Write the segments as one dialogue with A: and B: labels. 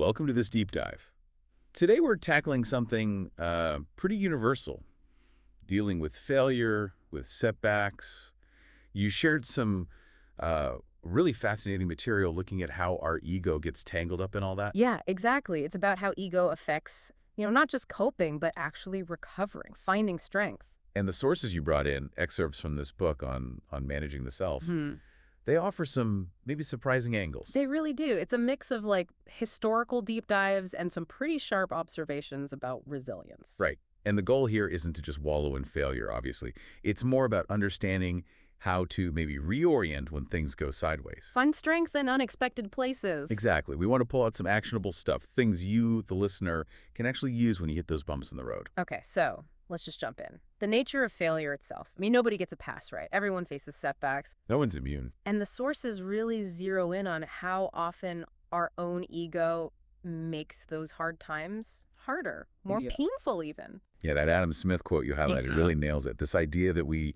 A: welcome to this deep dive. Today we're tackling something pretty universal, dealing with failure, with setbacks. You shared some really fascinating material looking at how our ego gets tangled up in all that.
B: Yeah, exactly. It's about how ego affects, not just coping, but actually recovering, finding strength.
A: And the sources you brought in, excerpts from this book on managing the self,
B: Hmm.
A: they offer some maybe surprising angles.
B: They really do. It's a mix of historical deep dives and some pretty sharp observations about resilience.
A: Right. And the goal here isn't to just wallow in failure, obviously. It's more about understanding how to maybe reorient when things go sideways.
B: Find strength in unexpected places.
A: Exactly. We want to pull out some actionable stuff, things you, the listener, can actually use when you hit those bumps in the road.
B: Okay, so let's just jump in. The nature of failure itself. I mean, nobody gets a pass, right? Everyone faces setbacks.
A: No one's immune.
B: And the sources really zero in on how often our own ego makes those hard times harder, more painful even.
A: Yeah, that Adam Smith quote you highlighted really nails it. This idea that we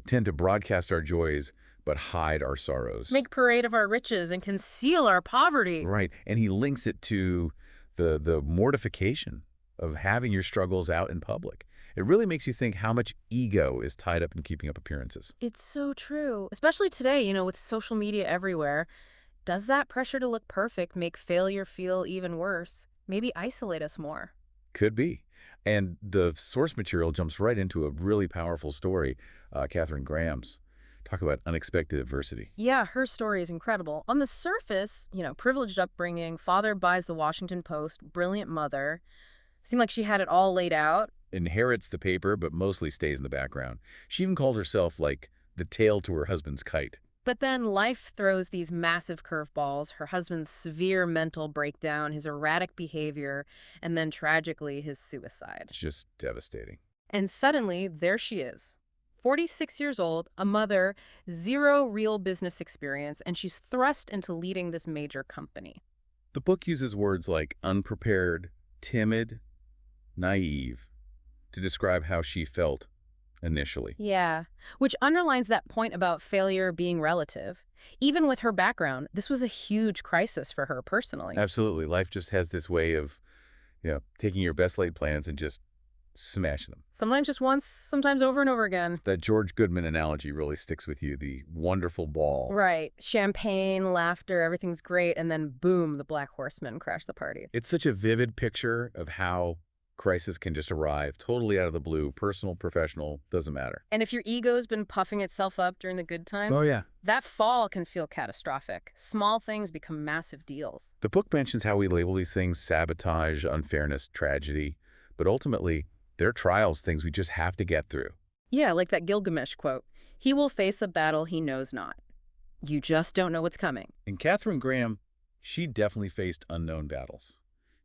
A: tend to broadcast our joys but hide our sorrows.
B: Make parade of our riches and conceal our poverty.
A: Right, and he links it to the mortification of having your struggles out in public. It really makes you think how much ego is tied up in keeping up appearances.
B: It's so true, especially today, with social media everywhere. Does that pressure to look perfect make failure feel even worse? Maybe isolate us more?
A: Could be. And the source material jumps right into a really powerful story, Katharine Graham's. Talk about unexpected adversity.
B: Yeah, her story is incredible. On the surface, privileged upbringing, father buys the Washington Post, brilliant mother. Seemed like she had it all laid out.
A: Inherits the paper, but mostly stays in the background. She even called herself, like, the tail to her husband's kite.
B: But then life throws these massive curveballs, her husband's severe mental breakdown, his erratic behavior, and then tragically his suicide.
A: It's just devastating.
B: And suddenly, there she is. 46 years old, a mother, zero real business experience, and she's thrust into leading this major company.
A: The book uses words like unprepared, timid, naive to describe how she felt initially.
B: Yeah, which underlines that point about failure being relative. Even with her background, this was a huge crisis for her personally.
A: Absolutely. Life just has this way of, taking your best laid plans and just smashing them.
B: Sometimes just once, sometimes over and over again.
A: That George Goodman analogy really sticks with you, the wonderful ball.
B: Right. Champagne, laughter, everything's great, and then boom, the Black Horsemen crash the party.
A: It's such a vivid picture of how crisis can just arrive totally out of the blue, personal, professional, doesn't matter.
B: And if your ego's been puffing itself up during the good times,
A: Oh, yeah.
B: that fall can feel catastrophic. Small things become massive deals.
A: The book mentions how we label these things sabotage, unfairness, tragedy, but ultimately, they're trials, things we just have to get through.
B: Yeah, like that Gilgamesh quote, "He will face a battle he knows not. You just don't know what's coming."
A: And Katharine Graham, she definitely faced unknown battles.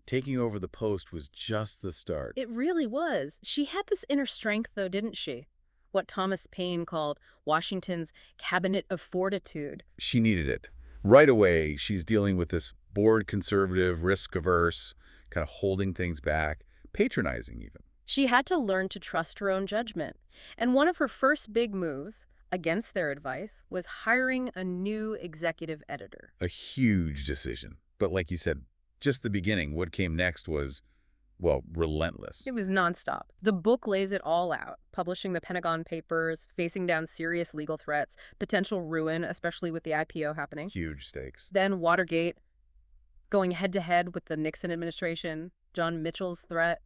A: Taking over the Post was just the start.
B: It really was. She had this inner strength, though, didn't she? What Thomas Paine called Washington's cabinet of fortitude.
A: She needed it. Right away, she's dealing with this bored conservative, risk-averse, kind of holding things back, patronizing even.
B: She had to learn to trust her own judgment. And one of her first big moves, against their advice, was hiring a new executive editor.
A: A huge decision. But like you said, just the beginning. What came next was, well, relentless.
B: It was nonstop. The book lays it all out, publishing the Pentagon Papers, facing down serious legal threats, potential ruin, especially with the IPO happening.
A: Huge stakes.
B: Then Watergate, going head-to-head with the Nixon administration, John Mitchell's threat.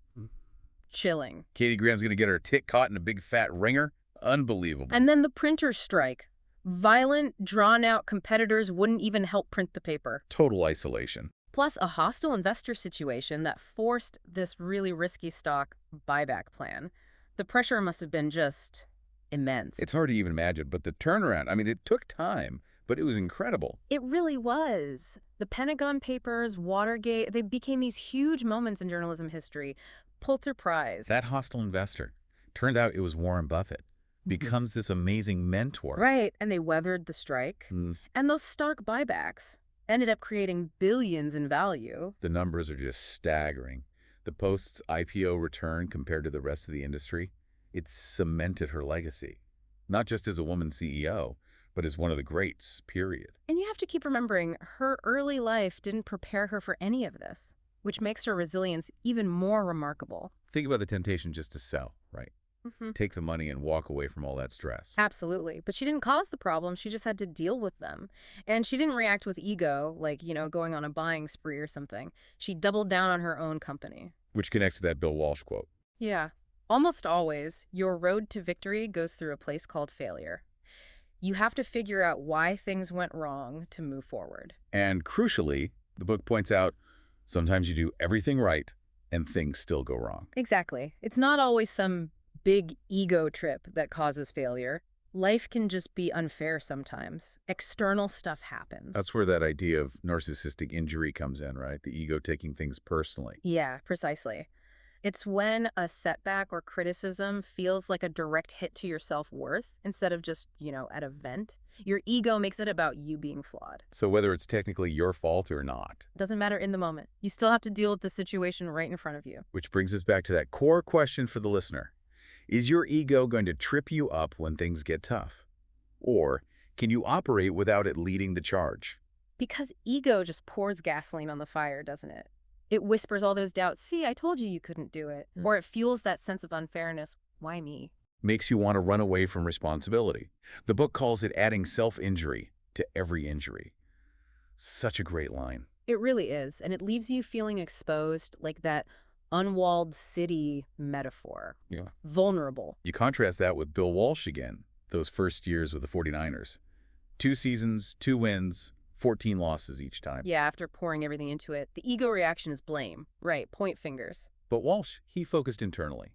B: Chilling.
A: Katie Graham's going to get her tit caught in a big fat ringer? Unbelievable.
B: And then the printer's strike. Violent, drawn-out competitors wouldn't even help print the paper.
A: Total isolation.
B: Plus a hostile investor situation that forced this really risky stock buyback plan. The pressure must have been just immense.
A: It's hard to even imagine, but the turnaround, I mean, it took time, but it was incredible.
B: It really was. The Pentagon Papers, Watergate, they became these huge moments in journalism history. Pulitzer Prize.
A: That hostile investor, turned out it was Warren Buffett, becomes this amazing mentor.
B: Right, and they weathered the strike. And those stark buybacks ended up creating billions in value.
A: The numbers are just staggering. The Post's IPO return compared to the rest of the industry, it cemented her legacy, not just as a woman CEO, but as one of the greats, period.
B: And you have to keep remembering her early life didn't prepare her for any of this, which makes her resilience even more remarkable.
A: Think about the temptation just to sell, right?
B: Hmm.
A: Take the money and walk away from all that stress.
B: Absolutely. But she didn't cause the problem. She just had to deal with them. And she didn't react with ego, like, going on a buying spree or something. She doubled down on her own company.
A: Which connects to that Bill Walsh quote.
B: Yeah. Almost always, your road to victory goes through a place called failure. You have to figure out why things went wrong to move forward.
A: And crucially, the book points out, sometimes you do everything right and things still go wrong.
B: Exactly. It's not always some big ego trip that causes failure. Life can just be unfair sometimes. External stuff happens.
A: That's where that idea of narcissistic injury comes in, right? The ego taking things personally.
B: Yeah, precisely. It's when a setback or criticism feels like a direct hit to your self-worth instead of just, at a vent. Your ego makes it about you being flawed.
A: So whether it's technically your fault or not.
B: Doesn't matter in the moment. You still have to deal with the situation right in front of you.
A: Which brings us back to that core question for the listener. Is your ego going to trip you up when things get tough? Or can you operate without it leading the charge?
B: Because ego just pours gasoline on the fire, doesn't it? It whispers all those doubts. See, I told you couldn't do it. Or it fuels that sense of unfairness. Why me?
A: Makes you want to run away from responsibility. The book calls it adding self-injury to every injury. Such a great line.
B: It really is. And it leaves you feeling exposed, like that unwalled city metaphor.
A: Yeah.
B: Vulnerable.
A: You contrast that with Bill Walsh again, those first years with the 49ers. 2 seasons, 2 wins, 14 losses each time.
B: Yeah, after pouring everything into it, the ego reaction is blame. Right, point fingers.
A: But Walsh, he focused internally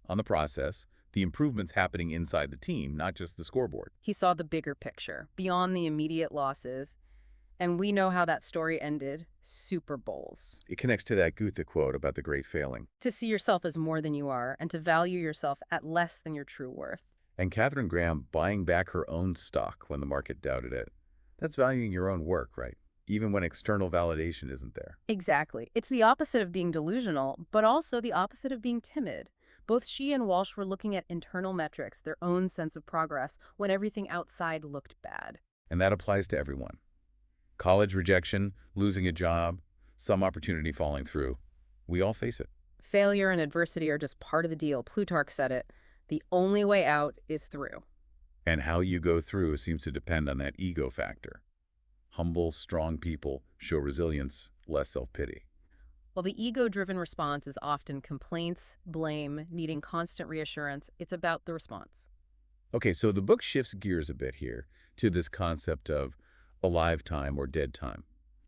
A: on the process, the improvements happening inside the team, not just the scoreboard.
B: He saw the bigger picture, beyond the immediate losses. And we know how that story ended. Super Bowls.
A: It connects to that Goethe quote about the great failing.
B: To see yourself as more than you are and to value yourself at less than your true worth.
A: And Katharine Graham buying back her own stock when the market doubted it. That's valuing your own work, right? Even when external validation isn't there.
B: Exactly. It's the opposite of being delusional, but also the opposite of being timid. Both she and Walsh were looking at internal metrics, their own sense of progress, when everything outside looked bad.
A: And that applies to everyone. College rejection, losing a job, some opportunity falling through. We all face it.
B: Failure and adversity are just part of the deal. Plutarch said it. The only way out is through.
A: And how you go through seems to depend on that ego factor. Humble, strong people show resilience, less self-pity.
B: While the ego-driven response is often complaints, blame, needing constant reassurance, it's about the response.
A: Okay, so the book shifts gears a bit here to this concept of alive time or dead time,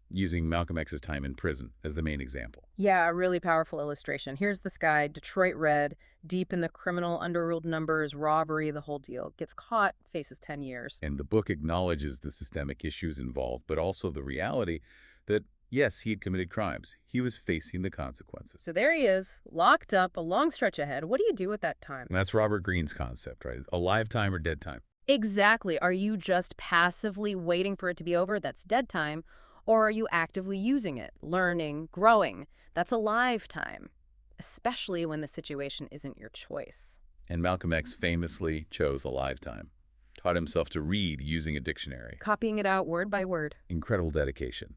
A: using Malcolm X's time in prison as the main example.
B: Yeah, a really powerful illustration. Here's this guy, Detroit Red, deep in the criminal underworld numbers, robbery, the whole deal. Gets caught, faces 10 years.
A: And the book acknowledges the systemic issues involved, but also the reality that, yes, he had committed crimes. He was facing the consequences.
B: So there he is, locked up, a long stretch ahead. What do you do with that time?
A: And that's Robert Greene's concept, right? Alive time or dead time.
B: Exactly. Are you just passively waiting for it to be over? That's dead time. Or are you actively using it, learning, growing? That's alive time, especially when the situation isn't your choice.
A: And Malcolm X famously chose alive time, taught himself to read using a dictionary.
B: Copying it out word by word.
A: Incredible dedication.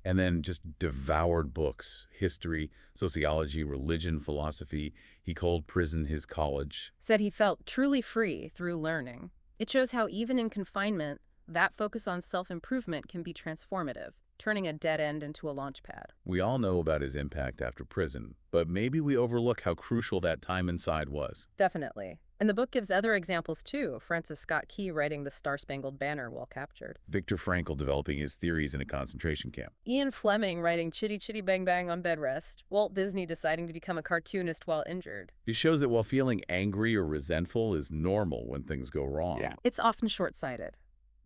A: And then just devoured books, history, sociology, religion, philosophy. He called prison his college.
B: Said he felt truly free through learning. It shows how even in confinement, that focus on self-improvement can be transformative, turning a dead end into a launch pad.
A: We all know about his impact after prison, but maybe we overlook how crucial that time inside was.
B: Definitely. And the book gives other examples too. Francis Scott Key writing the Star-Spangled Banner while captured.
A: Viktor Frankl developing his theories in a concentration camp.
B: Ian Fleming writing Chitty Chitty Bang Bang on bed rest. Walt Disney deciding to become a cartoonist while injured.
A: It shows that while feeling angry or resentful is normal when things go wrong.
B: It's often short-sighted.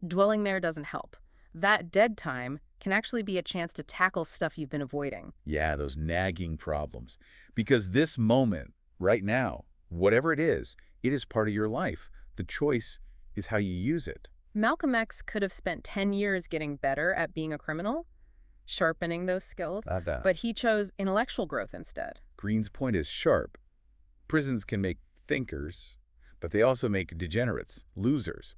B: Dwelling there doesn't help. That dead time can actually be a chance to tackle stuff you've been avoiding.
A: Yeah, those nagging problems. Because this moment, right now, whatever it is part of your life. The choice is how you use it.
B: Malcolm X could have spent 10 years getting better at being a criminal, sharpening those skills, but he chose intellectual growth instead.
A: Greene's point is sharp. Prisons can make thinkers, but they also make degenerates, losers.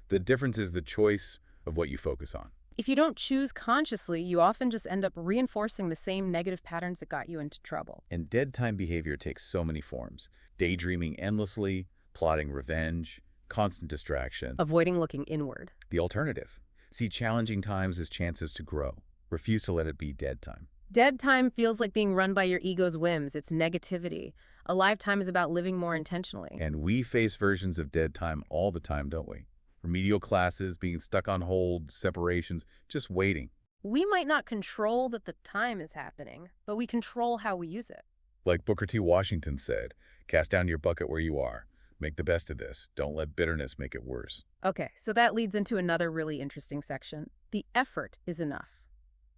A: The difference is the choice of what you focus on.
B: If you don't choose consciously, you often just end up reinforcing the same negative patterns that got you into trouble.
A: And dead time behavior takes so many forms. Daydreaming endlessly, plotting revenge, constant distraction.
B: Avoiding looking inward.
A: The alternative. See challenging times as chances to grow. Refuse to let it be dead time.
B: Dead time feels like being run by your ego's whims. It's negativity. A lifetime is about living more intentionally.
A: And we face versions of dead time all the time, don't we? Remedial classes, being stuck on hold, separations, just waiting.
B: We might not control that the time is happening, but we control how we use it.
A: Like Booker T. Washington said, cast down your bucket where you are. Make the best of this. Don't let bitterness make it worse.
B: Okay, so that leads into another really interesting section. The effort is enough.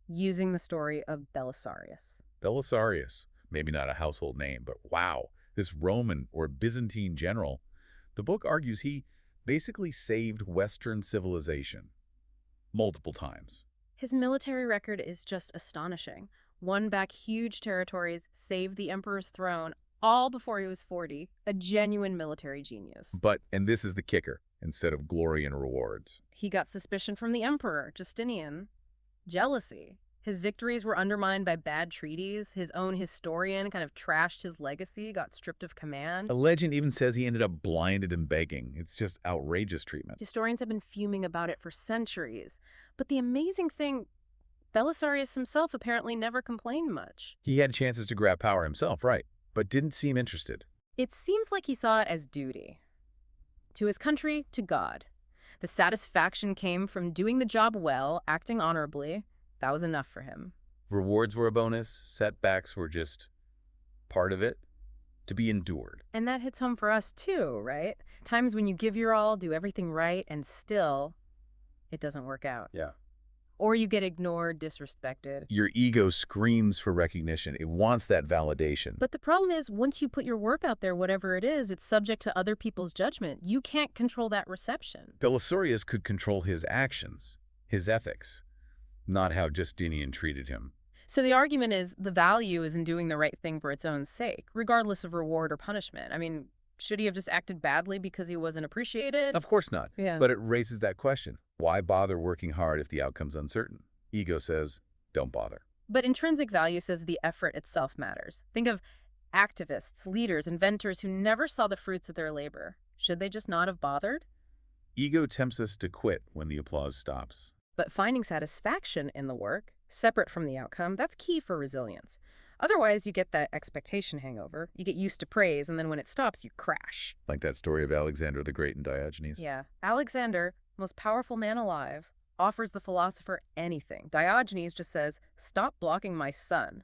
B: Using the story of Belisarius.
A: Belisarius, maybe not a household name, but wow, this Roman or Byzantine general. The book argues he basically saved Western civilization multiple times.
B: His military record is just astonishing. Won back huge territories, saved the emperor's throne, all before he was 40. A genuine military genius.
A: But, and this is the kicker, instead of glory and rewards.
B: He got suspicion from the emperor, Justinian. Jealousy. His victories were undermined by bad treaties. His own historian kind of trashed his legacy, got stripped of command.
A: A legend even says he ended up blinded and begging. It's just outrageous treatment.
B: Historians have been fuming about it for centuries. But the amazing thing, Belisarius himself apparently never complained much.
A: He had chances to grab power himself, right, but didn't seem interested.
B: It seems like he saw it as duty. To his country, to God. The satisfaction came from doing the job well, acting honorably. That was enough for him.
A: Rewards were a bonus, setbacks were just part of it, to be endured.
B: And that hits home for us too, right? Times when you give your all, do everything right, and still, it doesn't work out.
A: Yeah.
B: Or you get ignored, disrespected.
A: Your ego screams for recognition. It wants that validation.
B: But the problem is, once you put your work out there, whatever it is, it's subject to other people's judgment. You can't control that reception.
A: Belisarius could control his actions, his ethics, not how Justinian treated him.
B: So the argument is the value is in doing the right thing for its own sake, regardless of reward or punishment. I mean, should he have just acted badly because he wasn't appreciated?
A: Of course not.
B: Yeah.
A: But it raises that question. Why bother working hard if the outcome's uncertain? Ego says, don't bother.
B: But intrinsic value says the effort itself matters. Think of activists, leaders, inventors who never saw the fruits of their labor. Should they just not have bothered?
A: Ego tempts us to quit when the applause stops.
B: But finding satisfaction in the work, separate from the outcome, that's key for resilience. Otherwise, you get that expectation hangover. You get used to praise, and then when it stops, you crash.
A: Like that story of Alexander the Great and Diogenes.
B: Yeah. Alexander, most powerful man alive, offers the philosopher anything. Diogenes just says, stop blocking my sun.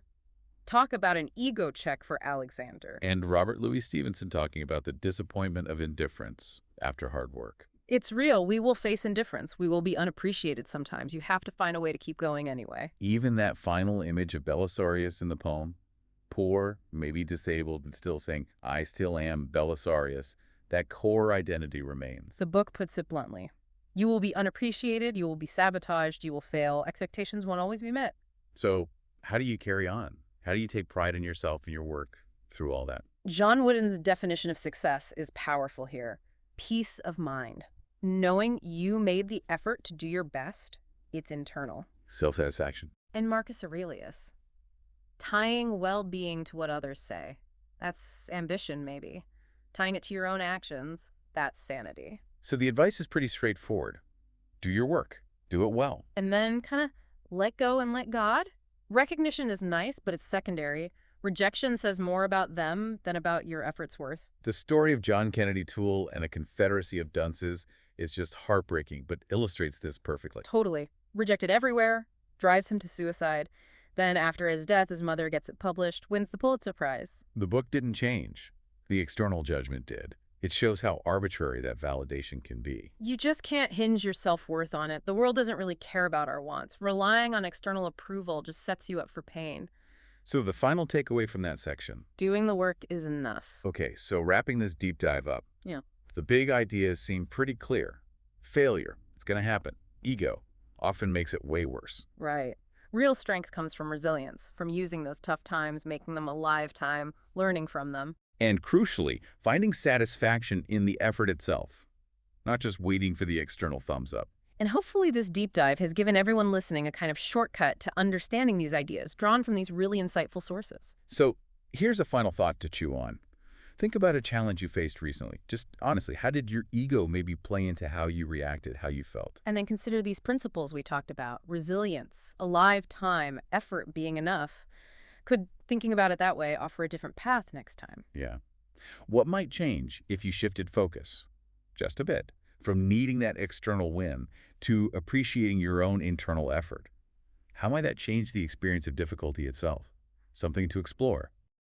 B: Talk about an ego check for Alexander.
A: And Robert Louis Stevenson talking about the disappointment of indifference after hard work.
B: It's real. We will face indifference. We will be unappreciated sometimes. You have to find a way to keep going anyway.
A: Even that final image of Belisarius in the poem, poor, maybe disabled, but still saying, I still am Belisarius, that core identity remains.
B: The book puts it bluntly. You will be unappreciated, you will be sabotaged, you will fail. Expectations won't always be met.
A: So how do you carry on? How do you take pride in yourself and your work through all that?
B: John Wooden's definition of success is powerful here. Peace of mind. Knowing you made the effort to do your best, it's internal.
A: Self-satisfaction.
B: And Marcus Aurelius. Tying well-being to what others say. That's ambition, maybe. Tying it to your own actions, that's sanity.
A: So the advice is pretty straightforward. Do your work. Do it well.
B: And then kind of let go and let God. Recognition is nice, but it's secondary. Rejection says more about them than about your effort's worth.
A: The story of John Kennedy Toole and a confederacy of dunces is just heartbreaking, but illustrates this perfectly.
B: Totally. Rejected everywhere, drives him to suicide. Then after his death, his mother gets it published, wins the Pulitzer Prize.
A: The book didn't change. The external judgment did. It shows how arbitrary that validation can be.
B: You just can't hinge your self-worth on it. The world doesn't really care about our wants. Relying on external approval just sets you up for pain.
A: So the final takeaway from that section.
B: Doing the work is enough.
A: Okay, so wrapping this deep dive up.
B: Yeah.
A: The big ideas seem pretty clear. Failure, it's going to happen. Ego often makes it way worse.
B: Right. Real strength comes from resilience, from using those tough times, making them a live time, learning from them.
A: And crucially, finding satisfaction in the effort itself. not just waiting for the external thumbs up.
B: And hopefully this deep dive has given everyone listening a kind of shortcut to understanding these ideas drawn from these really insightful sources.
A: So here's a final thought to chew on. Think about a challenge you faced recently. Just honestly, how did your ego maybe play into how you reacted, how you felt?
B: And then consider these principles we talked about: resilience, alive time, effort being enough. Could thinking about it that way offer a different path next time?
A: Yeah. What might change if you shifted focus, just a bit, from needing that external win to appreciating your own internal effort? How might that change the experience of difficulty itself? Something to explore.